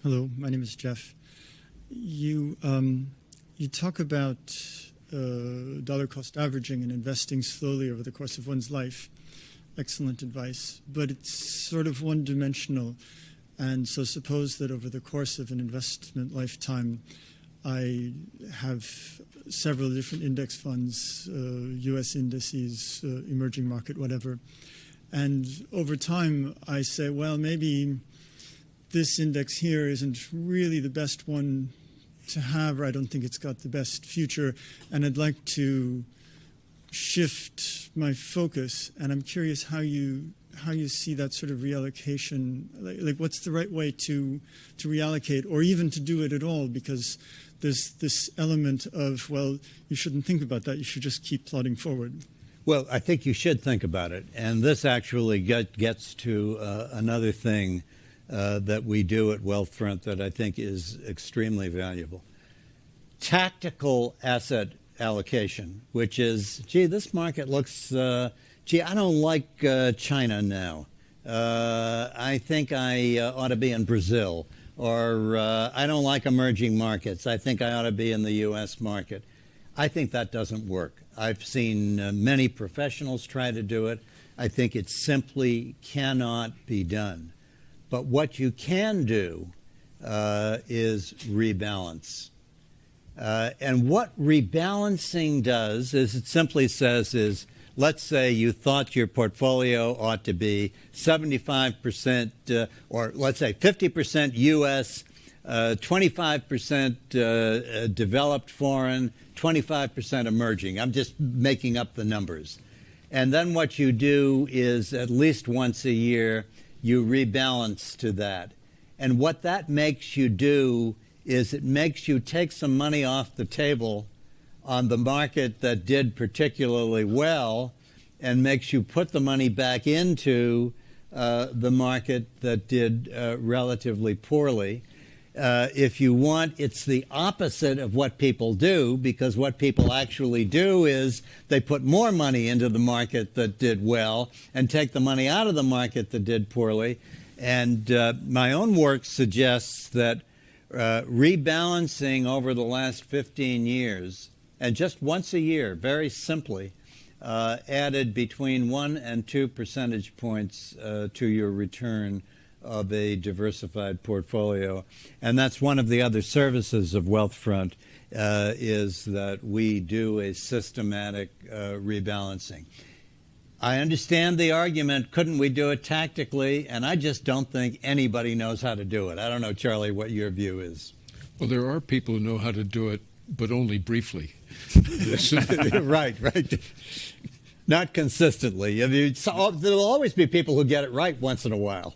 Hello, my name is Jeff. You talk about dollar cost averaging and investing slowly over the course of one's life. Excellent advice, but it's sort of one-dimensional. And so suppose that over the course of an investment lifetime, I have several different index funds, US indices, emerging market, whatever. And over time, I say, well, maybe this index here isn't really the best one to have, or I don't think it's got the best future, and I'd like to shift my focus. And I'm curious how you see that sort of reallocation. Like what's the right way to reallocate, or even to do it at all? Because there's this element of, well, you shouldn't think about that. You should just keep plodding forward. Well, I think you should think about it, and this actually gets to another thing that we do at Wealthfront that I think is extremely valuable. Tactical asset allocation, which is, gee, this market looks, gee, I don't like China now. I think I ought to be in Brazil. Or I don't like emerging markets. I think I ought to be in the U.S. market. I think that doesn't work. I've seen many professionals try to do it. I think it simply cannot be done. But what you can do is rebalance. And what rebalancing does is it simply says is, let's say you thought your portfolio ought to be 75%, or let's say 50% U.S., 25% developed foreign, 25% emerging. I'm just making up the numbers. And then what you do is at least once a year, you rebalance to that. And what that makes you do is it makes you take some money off the table on the market that did particularly well and makes you put the money back into the market that did relatively poorly. If you want, it's the opposite of what people do, because what people actually do is they put more money into the market that did well and take the money out of the market that did poorly. And my own work suggests that rebalancing over the last 15 years, and just once a year, very simply, added between 1 and 2 percentage points to your return of a diversified portfolio. And that's one of the other services of Wealthfront, is that we do a systematic rebalancing. I understand the argument, couldn't we do it tactically? And I just don't think anybody knows how to do it. I don't know, Charlie, what your view is. Well, there are people who know how to do it, but only briefly. Right. Not consistently. I mean, there'll always be people who get it right once in a while.